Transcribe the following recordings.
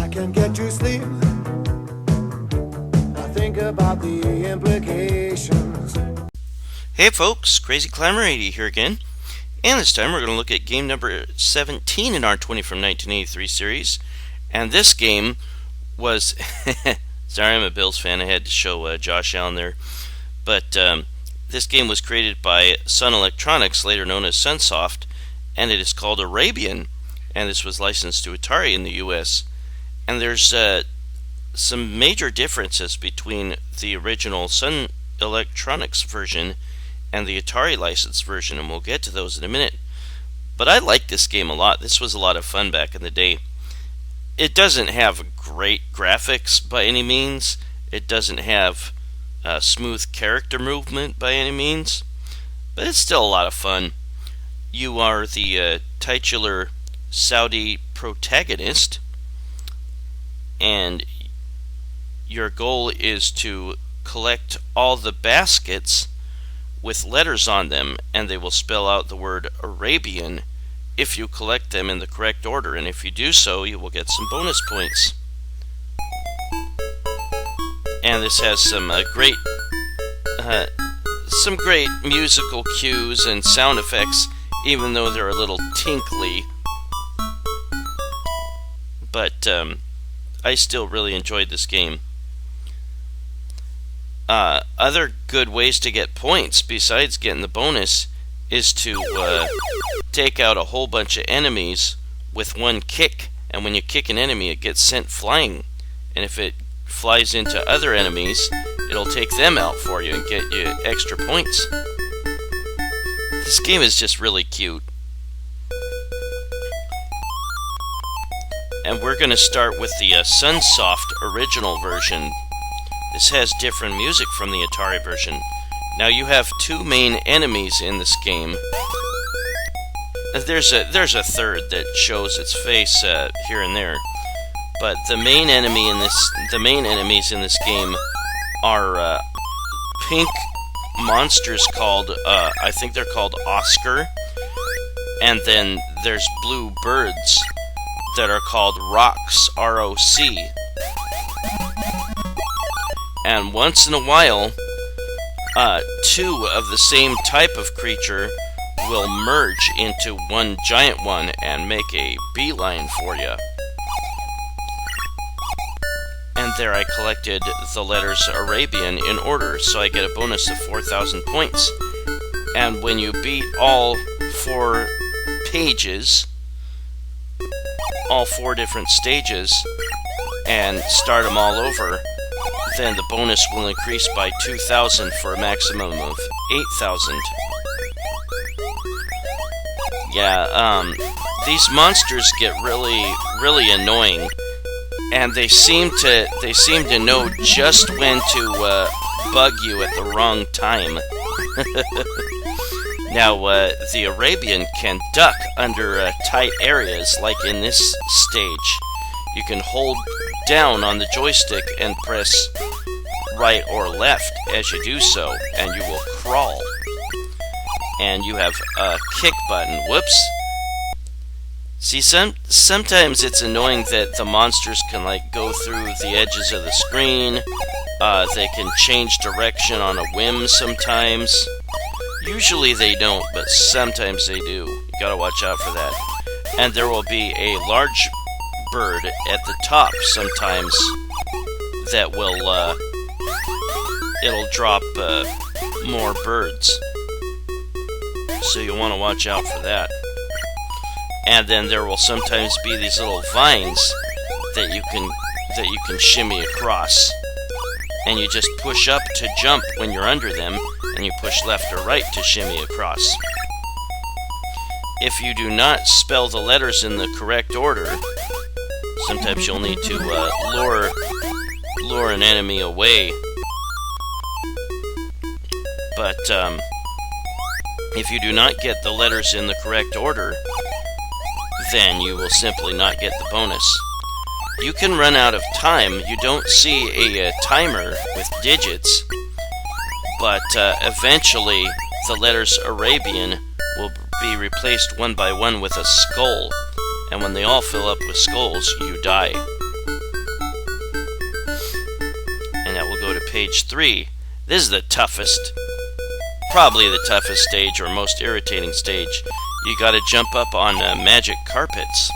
I can't get to sleep. I think about the implications. Hey folks, Crazy Climber 80 here again, and this time we're going to look at game number 17 in our 20 from 1983 series, and this game was, sorry I'm a Bills fan, I had to show Josh Allen there, but this game was created by Sun Electronics, later known as SUNSOFT, and it is called Arabian, and this was licensed to Atari in the US, and there's some major differences between the original Sun Electronics version and the Atari licensed version, and we'll get to those in a minute. But I like this game a lot. This was a lot of fun back in the day. It doesn't have great graphics by any means. It doesn't have smooth character movement by any means, but it's still a lot of fun. You are the titular Saudi protagonist, and your goal is to collect all the baskets with letters on them, and they will spell out the word Arabian if you collect them in the correct order, and if you do so, you will get some bonus points. And this has some great musical cues and sound effects, even though they're a little tinkly. But I still really enjoyed this game. Other good ways to get points, besides getting the bonus, is to take out a whole bunch of enemies with one kick. And when you kick an enemy, it gets sent flying. And if it flies into other enemies, it'll take them out for you and get you extra points. This game is just really cute. And we're going to start with the SUNSOFT original version. This has different music from the Atari version. Now you have two main enemies in this game. There's a third that shows its face here and there, but the main enemies in this game are pink monsters called I think they're called Oscar, and then there's blue birds that are called Rocks, R-O-C. And once in a while, two of the same type of creature will merge into one giant one and make a beeline for you. And there I collected the letters Arabian in order, so I get a bonus of 4,000 points. And when you beat all 4 pages, all 4 different stages, and start them all over, then the bonus will increase by 2,000 for a maximum of 8,000. Yeah, these monsters get really annoying, and they seem to know just when to bug you at the wrong time. Now, the Arabian can duck under tight areas, like in this stage. You can hold down on the joystick and press right or left as you do so, and you will crawl. And you have a kick button. Whoops. See, sometimes it's annoying that the monsters can go through the edges of the screen. They can change direction on a whim sometimes. Usually they don't, but sometimes they do. You gotta watch out for that. And there will be a large bird at the top sometimes that will it'll drop more birds, so you want to watch out for that. And then there will sometimes be these little vines that you can shimmy across, and you just push up to jump when you're under them, and you push left or right to shimmy across. If you do not spell the letters in the correct order, sometimes you'll need to lure an enemy away. But if you do not get the letters in the correct order, then you will simply not get the bonus. You can run out of time. You don't see a timer with digits, but eventually the letters Arabian will be replaced one by one with a skull, and when they all fill up with skulls, you die. go to page 3. This is the toughest, probably the toughest stage or most irritating stage. You gotta jump up on magic carpets.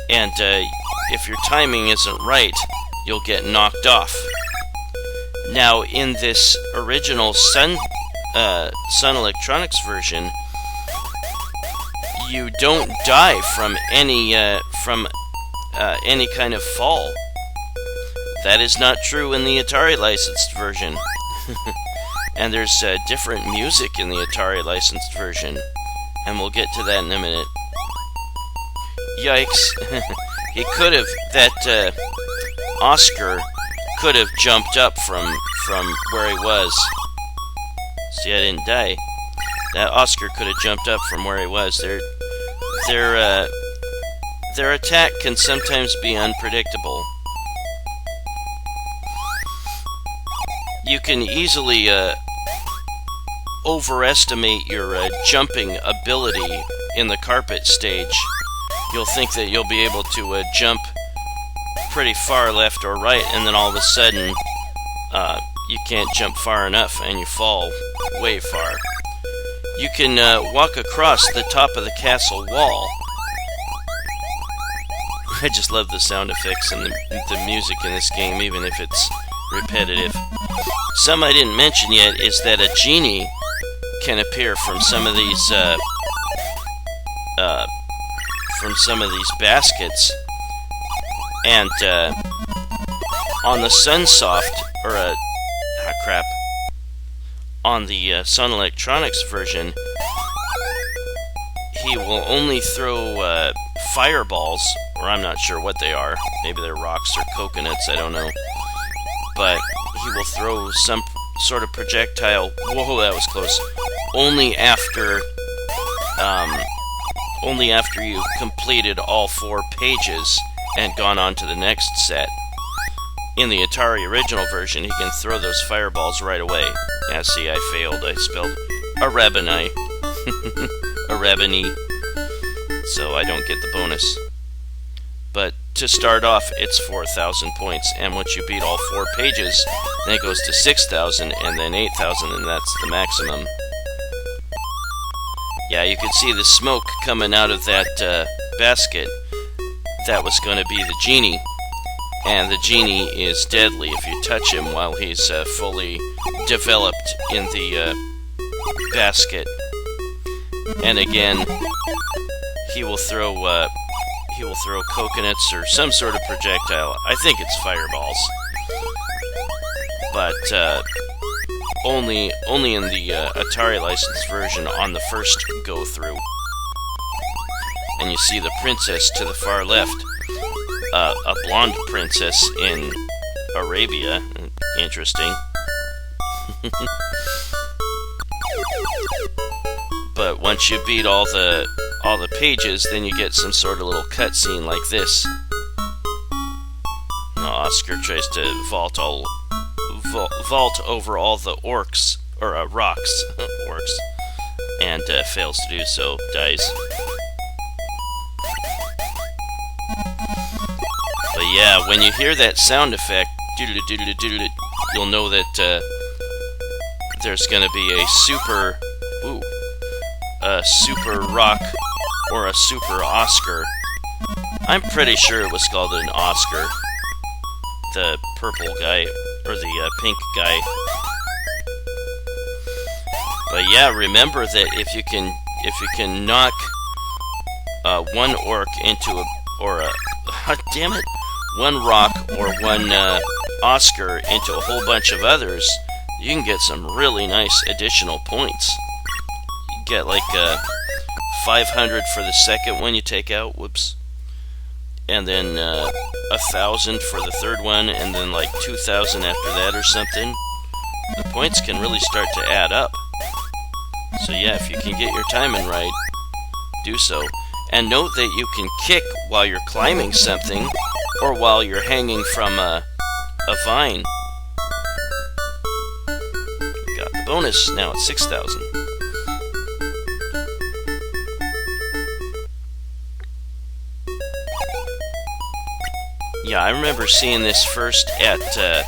And if your timing isn't right, you'll get knocked off. Now, in this original Sun Electronics version, you don't die from any kind of fall. That is not true in the Atari licensed version. And there's different music in the Atari licensed version, and we'll get to that in a minute. Yikes. He could have, that Oscar could have jumped up from where he was. See, I didn't die. That Oscar could have jumped up from where he was. Their attack can sometimes be unpredictable. You can easily overestimate your jumping ability in the carpet stage. You'll think that you'll be able to jump pretty far left or right, and then all of a sudden you can't jump far enough and you fall way far. You can walk across the top of the castle wall. I just love the sound effects and the music in this game, even if it's repetitive. Some I didn't mention yet is that a genie can appear from some of these baskets, and on the SUNSOFT on the Sun Electronics version, he will only throw fireballs, or I'm not sure what they are. Maybe they're rocks or coconuts, I don't know. But he will throw some sort of projectile. Whoa, that was close. Only after you've completed all 4 pages and gone on to the next set. In the Atari original version, he can throw those fireballs right away. Yeah, see, I failed. I spelled Arabani. Arabani. So I don't get the bonus. But to start off, it's 4,000 points, and once you beat all 4 pages, then it goes to 6,000, and then 8,000, and that's the maximum. Yeah, you could see the smoke coming out of that basket. That was going to be the genie. And the genie is deadly if you touch him while he's fully developed in the basket. And again, he will throw coconuts or some sort of projectile. I think it's fireballs, but only in the Atari licensed version on the first go through. And you see the princess to the far left, a blonde princess in Arabia. Interesting. But once you beat all the pages, then you get some sort of little cutscene like this. Now Oscar tries to vault over all the orcs, or rocks, orcs, and fails to do so, dies. But yeah, when you hear that sound effect, you'll know that there's gonna be a super rock or a super Oscar. I'm pretty sure it was called an Oscar. The purple guy, or the pink guy. But yeah, remember that if you can knock one orc into damn it, one rock or one Oscar into a whole bunch of others, you can get some really nice additional points. You get like 500 for the second one you take out, whoops, and then 1,000 for the third one, and then like 2,000 after that or something. The points can really start to add up. So yeah, if you can get your timing right, do so. And note that you can kick while you're climbing something, or while you're hanging from a vine. Got the bonus, now it's 6,000. Yeah, I remember seeing this first at a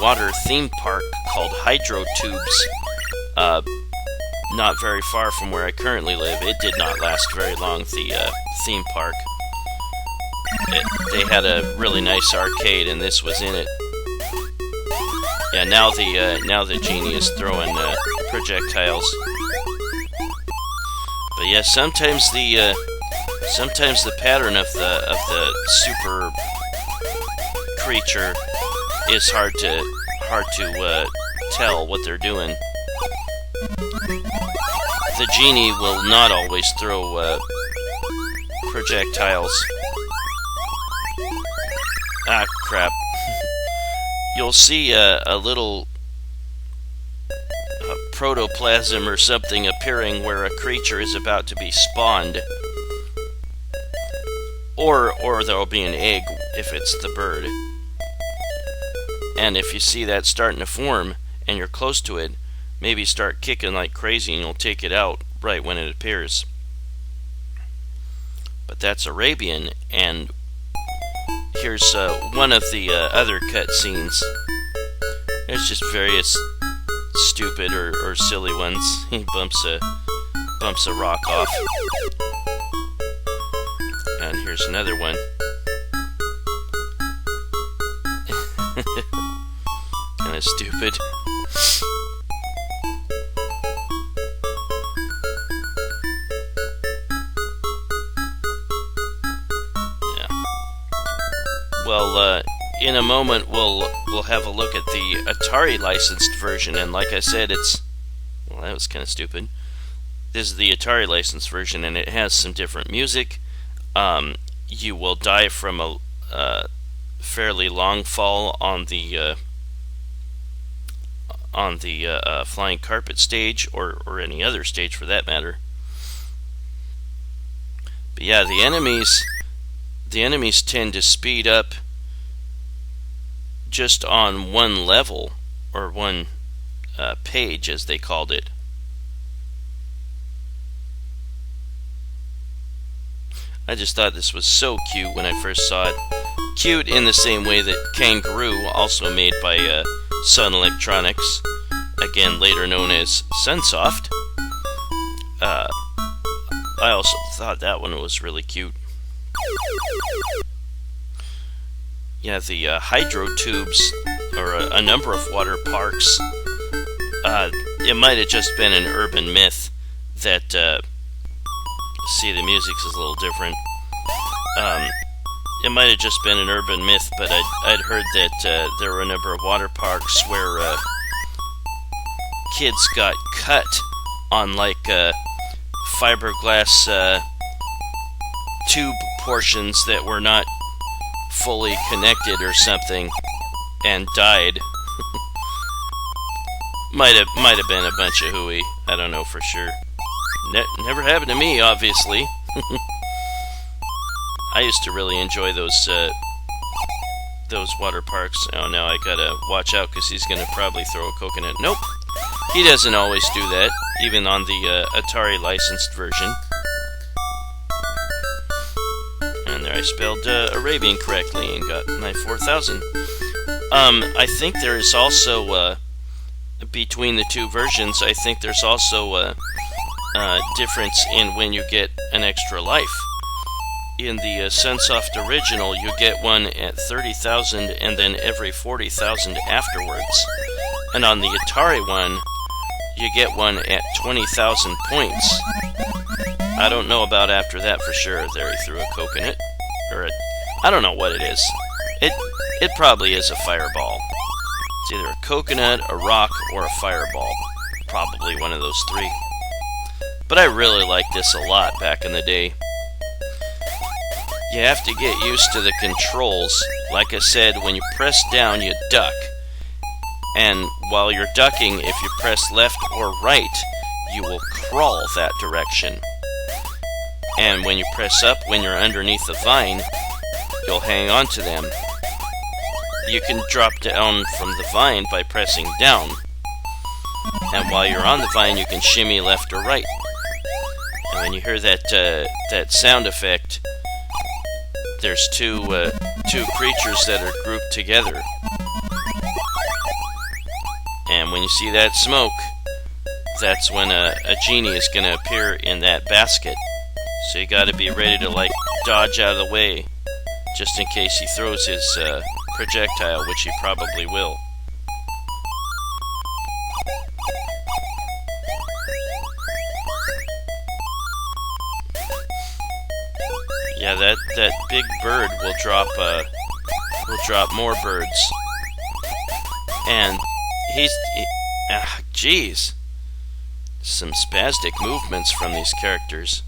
water theme park called Hydro Tubes, not very far from where I currently live. It did not last very long, the theme park. They had a really nice arcade, and this was in it. Yeah, now the genie is throwing projectiles. But yeah, sometimes the pattern of the super creature is hard to tell what they're doing. The genie will not always throw projectiles. Ah, crap. You'll see a little protoplasm or something appearing where a creature is about to be spawned. Or there'll be an egg if it's the bird. And if you see that starting to form and you're close to it, maybe start kicking like crazy and you'll take it out right when it appears. But that's Arabian, and here's one of the other cutscenes. There's just various stupid or silly ones. He bumps a rock off. And here's another one. Kinda stupid. Yeah. Well, in a moment we'll have a look at the Atari licensed version, and like I said, well, that was kind of stupid. This is the Atari licensed version, and it has some different music. You will die from a fairly long fall on the flying carpet stage, or any other stage for that matter. But yeah, the enemies tend to speed up just on one level, or one page as they called it. I just thought this was so cute when I first saw it. Cute in the same way that KANGAROO, also made by Sun Electronics, again later known as SUNSOFT. I also thought that one was really cute. Yeah, the hydro tubes, or a number of water parks, it might have just been an urban myth that, see, the music is a little different. It might have just been an urban myth, but I'd heard that there were a number of water parks where kids got cut on like fiberglass tube portions that were not fully connected or something, and died. might have been a bunch of hooey. I don't know for sure. Never happened to me, obviously. I used to really enjoy those water parks. Oh, now I gotta watch out because he's gonna probably throw a coconut. Nope, he doesn't always do that, even on the Atari licensed version. And there I spelled Arabian correctly and got my 4,000. I think there is also between the two versions, I think there's also a difference in when you get an extra life. In the SUNSOFT original, you get one at 30,000 and then every 40,000 afterwards. And on the Atari one, you get one at 20,000 points. I don't know about after that for sure. There he threw a coconut. I don't know what it is. It probably is a fireball. It's either a coconut, a rock, or a fireball. Probably one of those three. But I really liked this a lot back in the day. You have to get used to the controls. Like I said, when you press down, you duck. And while you're ducking, if you press left or right, you will crawl that direction. And when you press up, when you're underneath the vine, you'll hang on to them. You can drop down from the vine by pressing down. And while you're on the vine, you can shimmy left or right. And when you hear that sound effect, there's two creatures that are grouped together. And when you see that smoke, that's when a genie is going to appear in that basket. So you got to be ready to like dodge out of the way, just in case he throws his projectile, which he probably will. Yeah, that big bird will drop more birds, and geez, some spastic movements from these characters.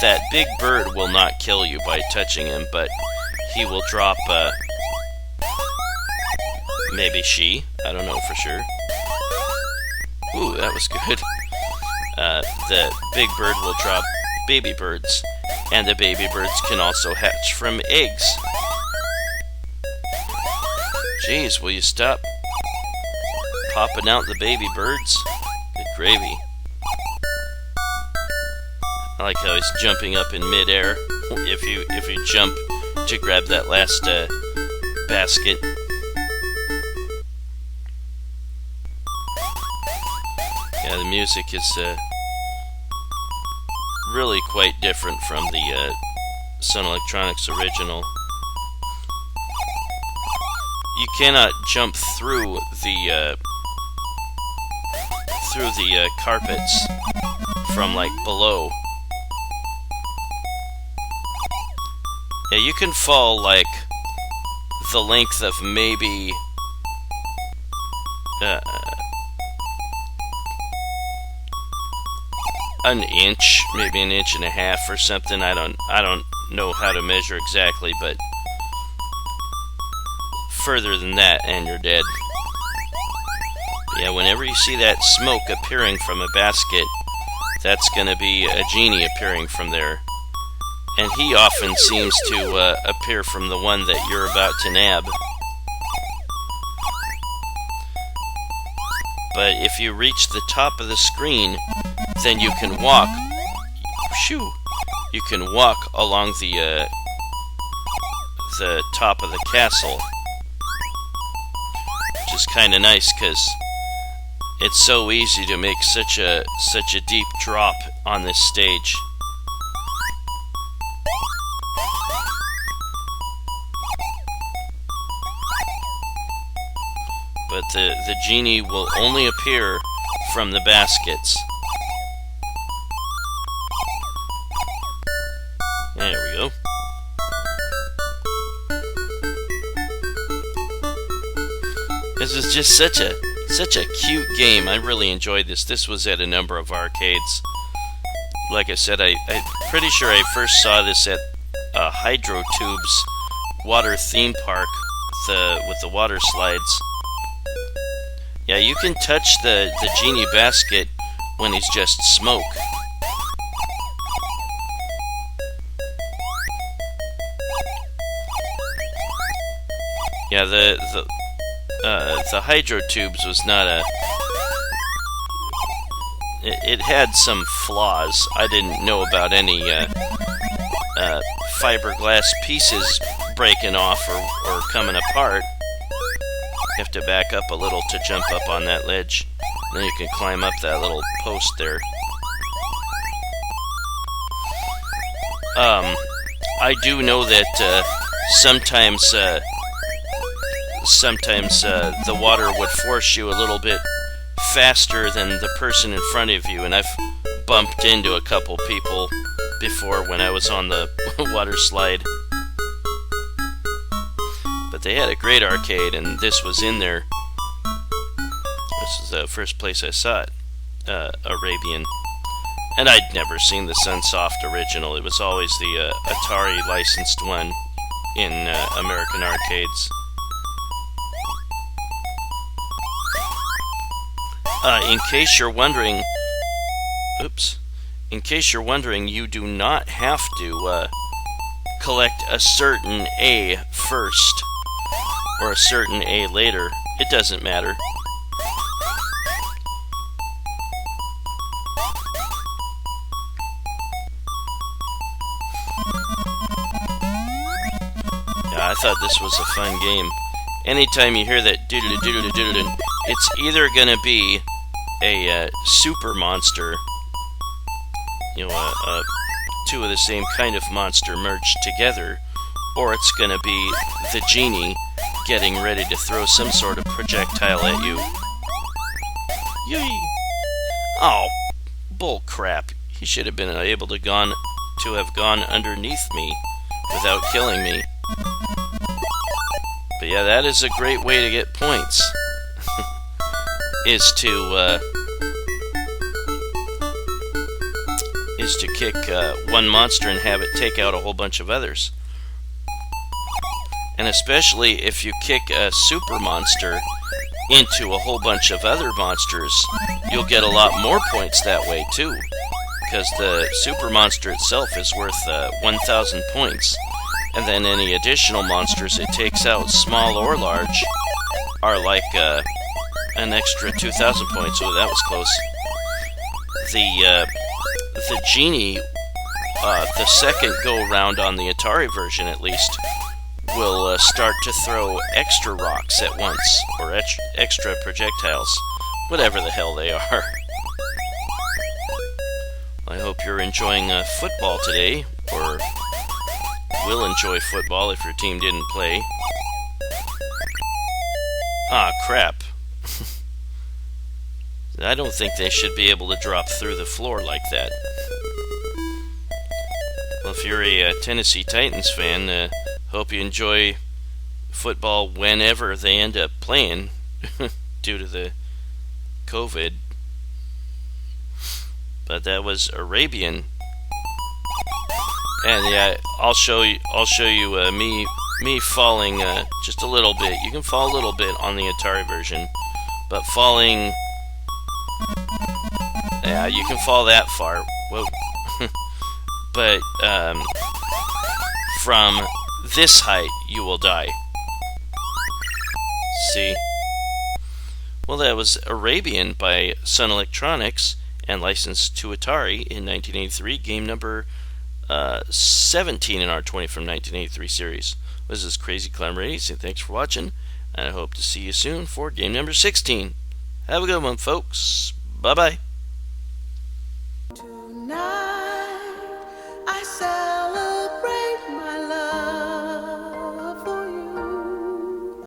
That big bird will not kill you by touching him, but he will drop, maybe she, I don't know for sure. Ooh, that was good. The big bird will drop baby birds, and the baby birds can also hatch from eggs. Jeez, will you stop popping out the baby birds? Good gravy. I like how he's jumping up in midair. If you jump to grab that last basket. Yeah, the music is really quite different from the Sun Electronics original. You cannot jump through the carpets from like below. Yeah, you can fall like the length of maybe an inch, maybe an inch and a half or something. I don't know how to measure exactly, but further than that and you're dead. Yeah, whenever you see that smoke appearing from a basket, that's gonna be a genie appearing from there. And he often seems to appear from the one that you're about to nab. But if you reach the top of the screen, then you can walk. Shoo! You can walk along the top of the castle, which is kind of nice because it's so easy to make such a deep drop on this stage. But the genie will only appear from the baskets. There we go. This is just such a cute game. I really enjoyed this. This was at a number of arcades. Like I said, I'm pretty sure I first saw this at Hydro Tube's water theme park with the water slides. Yeah, you can touch the genie basket when he's just smoke. Yeah, the Hydro Tubes was not a... It had some flaws. I didn't know about any fiberglass pieces breaking off or coming apart. You have to back up a little to jump up on that ledge. Then you can climb up that little post there. I do know that sometimes the water would force you a little bit faster than the person in front of you, and I've bumped into a couple people before when I was on the water slide. But they had a great arcade, and this was in there. This is the first place I saw it, Arabian. And I'd never seen the SUNSOFT original. It was always the Atari licensed one in American arcades. In case you're wondering, you do not have to collect a certain A first or a certain A later. It doesn't matter. I thought this was a fun game. Anytime you hear that doodle doodle doodle, it's either gonna be a super monster, two of the same kind of monster merged together, or it's gonna be the genie getting ready to throw some sort of projectile at you. Yay! Oh, bull crap! He should have been able to have gone underneath me without killing me. But yeah, that is a great way to get points. is to kick one monster and have it take out a whole bunch of others. And especially if you kick a super monster into a whole bunch of other monsters, you'll get a lot more points that way too, because the super monster itself is worth 1,000 points, and then any additional monsters it takes out, small or large, are like an extra 2,000 points. Oh, that was close. The genie, the second go-round on the Atari version at least, will start to throw extra rocks at once, or extra projectiles, whatever the hell they are. I hope you're enjoying football today, or will enjoy football if your team didn't play. Ah, crap. I don't think they should be able to drop through the floor like that. Well, if you're a Tennessee Titans fan, hope you enjoy football whenever they end up playing due to the COVID. But that was Arabian, and yeah, I'll show you me falling just a little bit. You can fall a little bit on the Atari version, but falling, yeah, you can fall that far. Whoa. But from this height, you will die. See? Well, that was Arabian by Sun Electronics and licensed to Atari in 1983, game number 17 in our 20 from 1983 series. This is Crazy Climber 80, so thanks for watching, and I hope to see you soon for game number 16. Have a good one, folks. Bye-bye.